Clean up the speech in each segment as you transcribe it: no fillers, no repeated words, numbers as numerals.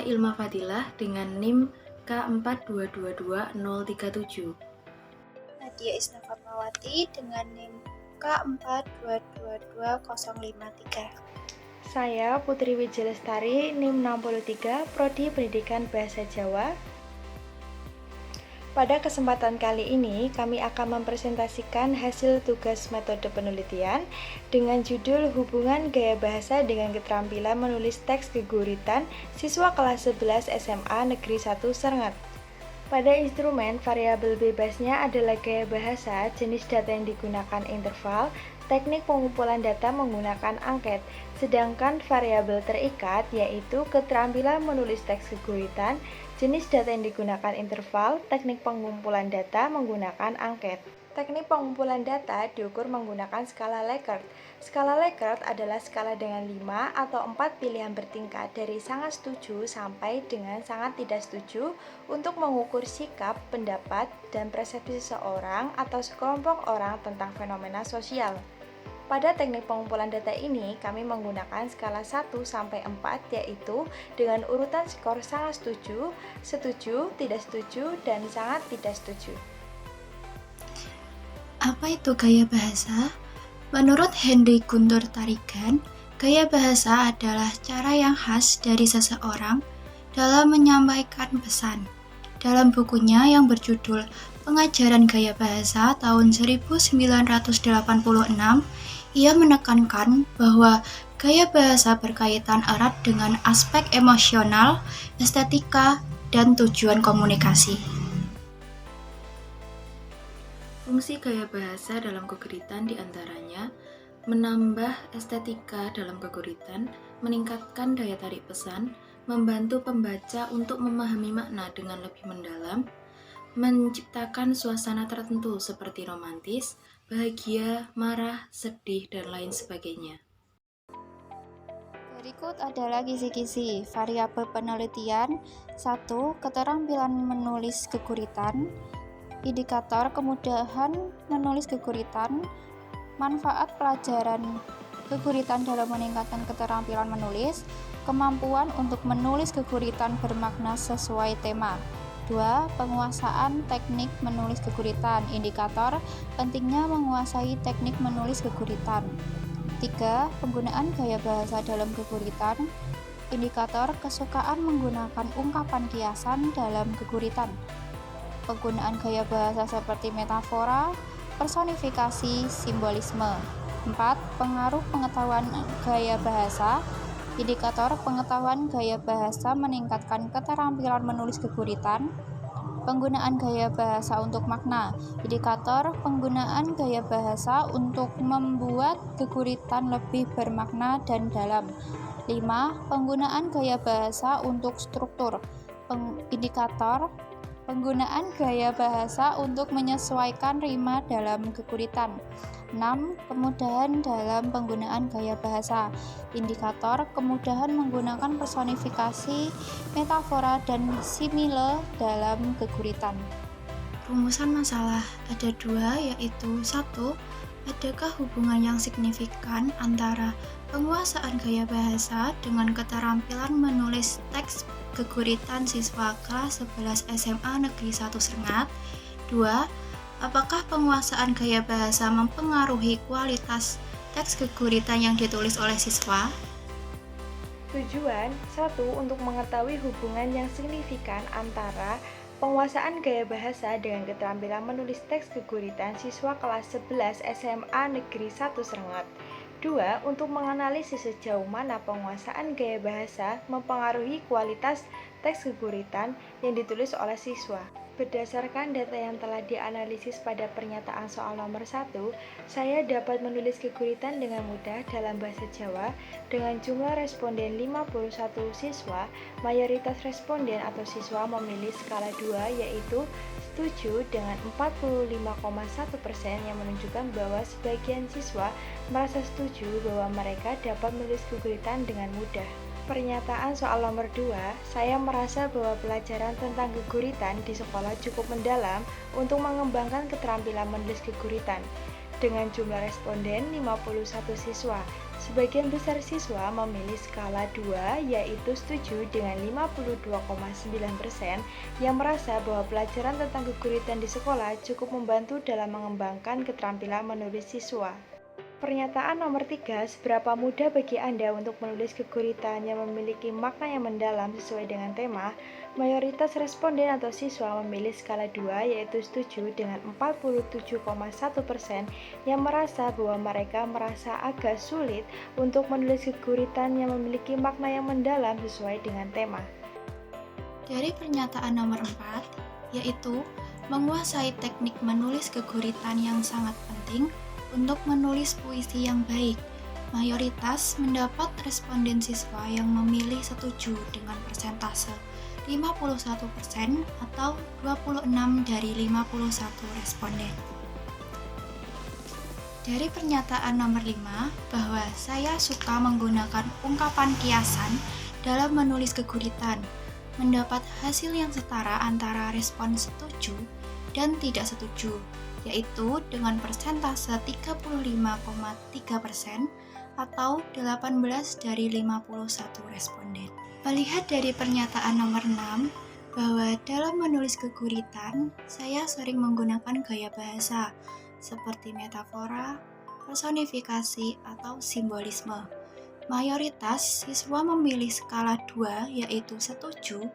Saya Ilma Fadilah dengan NIM K4222037. Nadia Isna Fatmawati dengan NIM K4222053. Saya Putri Wijalestari, NIM 63, Prodi Pendidikan Bahasa Jawa. Pada kesempatan kali ini, kami akan mempresentasikan hasil tugas metode penelitian dengan judul Hubungan Gaya Bahasa dengan Keterampilan Menulis Teks Geguritan Siswa Kelas 11 SMA Negeri 1 Serengat. Pada instrumen, variabel bebasnya adalah gaya bahasa, jenis data yang digunakan interval, teknik pengumpulan data menggunakan angket, sedangkan variabel terikat yaitu keterampilan menulis teks geguritan, jenis data yang digunakan interval, teknik pengumpulan data menggunakan angket. Teknik pengumpulan data diukur menggunakan skala Likert. Skala Likert adalah skala dengan 5 atau 4 pilihan bertingkat dari sangat setuju sampai dengan sangat tidak setuju untuk mengukur sikap, pendapat, dan persepsi seseorang atau sekelompok orang tentang fenomena sosial. Pada teknik pengumpulan data ini, kami menggunakan skala 1 sampai 4 yaitu dengan urutan skor sangat setuju, setuju, tidak setuju, dan sangat tidak setuju. Apa itu gaya bahasa? Menurut Henry Guntur Tarigan, gaya bahasa adalah cara yang khas dari seseorang dalam menyampaikan pesan. Dalam bukunya yang berjudul Pengajaran Gaya Bahasa tahun 1986, ia menekankan bahwa gaya bahasa berkaitan erat dengan aspek emosional, estetika, dan tujuan komunikasi. Fungsi gaya bahasa dalam keguritan diantaranya menambah estetika dalam keguritan, meningkatkan daya tarik pesan, membantu pembaca untuk memahami makna dengan lebih mendalam, menciptakan suasana tertentu seperti romantis, bahagia, marah, sedih, dan lain sebagainya. Berikut adalah kisi-kisi variabel penelitian. 1. Keterampilan menulis geguritan. Indikator kemudahan menulis geguritan. Manfaat pelajaran geguritan dalam meningkatkan keterampilan menulis. Kemampuan untuk menulis geguritan bermakna sesuai tema. 2. Penguasaan teknik menulis geguritan. Indikator pentingnya menguasai teknik menulis geguritan. 3. Penggunaan gaya bahasa dalam geguritan. Indikator kesukaan menggunakan ungkapan kiasan dalam geguritan. Penggunaan gaya bahasa seperti metafora, personifikasi, simbolisme. 4. Pengaruh pengetahuan gaya bahasa. Indikator pengetahuan gaya bahasa meningkatkan keterampilan menulis geguritan. Penggunaan gaya bahasa untuk makna. Indikator penggunaan gaya bahasa untuk membuat geguritan lebih bermakna dan dalam. 5. Penggunaan gaya bahasa untuk struktur. Indikator penggunaan gaya bahasa untuk menyesuaikan rima dalam geguritan. 6. Kemudahan dalam penggunaan gaya bahasa. Indikator kemudahan menggunakan personifikasi, metafora, dan simile dalam geguritan. Rumusan masalah ada 2, yaitu 1. Adakah hubungan yang signifikan antara penguasaan gaya bahasa dengan keterampilan menulis teks geguritan siswa kelas 11 SMA Negeri 1 Serengat? 2. Apakah penguasaan gaya bahasa mempengaruhi kualitas teks geguritan yang ditulis oleh siswa? Tujuan 1. Untuk mengetahui hubungan yang signifikan antara penguasaan gaya bahasa dengan keterampilan menulis teks geguritan siswa kelas 11 SMA Negeri 1 Serengat. 2. Untuk menganalisis sejauh mana penguasaan gaya bahasa mempengaruhi kualitas teks geguritan yang ditulis oleh siswa. Berdasarkan data yang telah dianalisis pada pernyataan soal nomor 1, saya dapat menulis geguritan dengan mudah dalam bahasa Jawa dengan jumlah responden 51 siswa. Mayoritas responden atau siswa memilih skala 2 yaitu setuju dengan 45,1% yang menunjukkan bahwa sebagian siswa merasa setuju bahwa mereka dapat menulis geguritan dengan mudah. Pernyataan soal nomor 2, saya merasa bahwa pelajaran tentang geguritan di sekolah cukup mendalam untuk mengembangkan keterampilan menulis geguritan. Dengan jumlah responden 51 siswa, Sebagian besar siswa memilih skala 2, yaitu setuju dengan 52,9%, yang merasa bahwa pelajaran tentang keguritan di sekolah cukup membantu dalam mengembangkan keterampilan menulis siswa. Pernyataan nomor 3, seberapa mudah bagi Anda untuk menulis keguritan yang memiliki makna yang mendalam sesuai dengan tema? Mayoritas responden atau siswa memilih skala 2, yaitu setuju dengan 47,1%, yang merasa bahwa mereka merasa agak sulit untuk menulis keguritan yang memiliki makna yang mendalam sesuai dengan tema. Dari pernyataan nomor 4, yaitu menguasai teknik menulis keguritan yang sangat penting untuk menulis puisi yang baik. Mayoritas mendapat responden siswa yang memilih setuju dengan persentase 51% atau 26 dari 51 responden. Dari pernyataan nomor 5, bahwa saya suka menggunakan ungkapan kiasan dalam menulis keguritan, mendapat hasil yang setara antara respon setuju dan tidak setuju, yaitu dengan persentase 35,3% atau 18 dari 51 responden. Melihat dari pernyataan nomor 6, bahwa dalam menulis keguritan, saya sering menggunakan gaya bahasa seperti metafora, personifikasi, atau simbolisme. Mayoritas siswa memilih skala 2, yaitu setuju,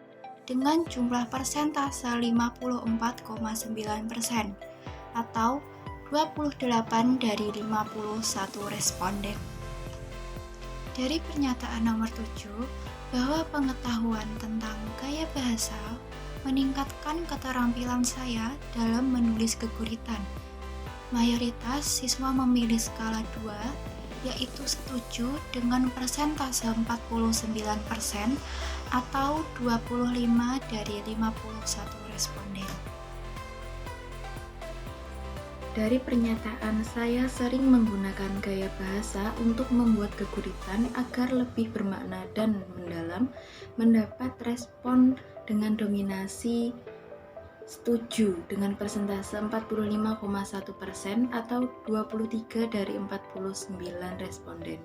dengan jumlah persentase 54,9%. atau 28 dari 51 responden. Dari pernyataan nomor 7, bahwa pengetahuan tentang gaya bahasa meningkatkan keterampilan saya dalam menulis keguritan. Mayoritas siswa memilih skala 2, yaitu setuju dengan persentase 49% atau 25 dari 51 responden. Dari pernyataan saya sering menggunakan gaya bahasa untuk membuat keguritan agar lebih bermakna dan mendalam, mendapat respon dengan dominasi setuju dengan persentase 45,1% atau 23 dari 49 responden.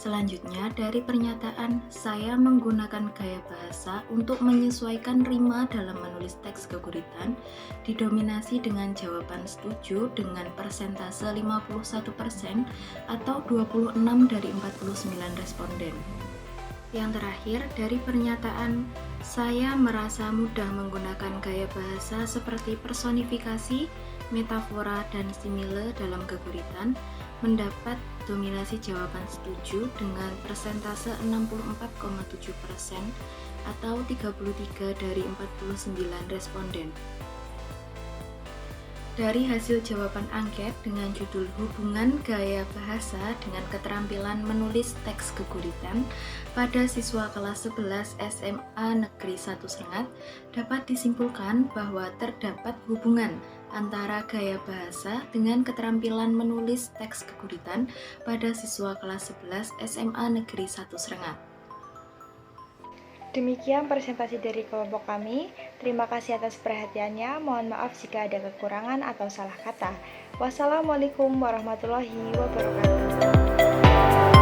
Selanjutnya, dari pernyataan saya menggunakan gaya bahasa untuk menyesuaikan rima dalam menulis teks keguritan, didominasi dengan jawaban setuju dengan persentase 51% atau 26 dari 49 responden. Yang terakhir, dari pernyataan saya merasa mudah menggunakan gaya bahasa seperti personifikasi, metafora, dan simile dalam keguritan, mendapat dominasi jawaban setuju dengan persentase 64,7% atau 33 dari 49 responden. Dari hasil jawaban angket dengan judul Hubungan Gaya Bahasa dengan Keterampilan Menulis Teks Keguritan pada siswa kelas 11 SMA Negeri 1 Srengat, dapat disimpulkan bahwa terdapat hubungan antara gaya bahasa dengan keterampilan menulis teks keguritan pada siswa kelas 11 SMA Negeri 1 Srengat. Demikian presentasi dari kelompok kami. Terima kasih atas perhatiannya. Mohon maaf jika ada kekurangan atau salah kata. Wassalamualaikum warahmatullahi wabarakatuh.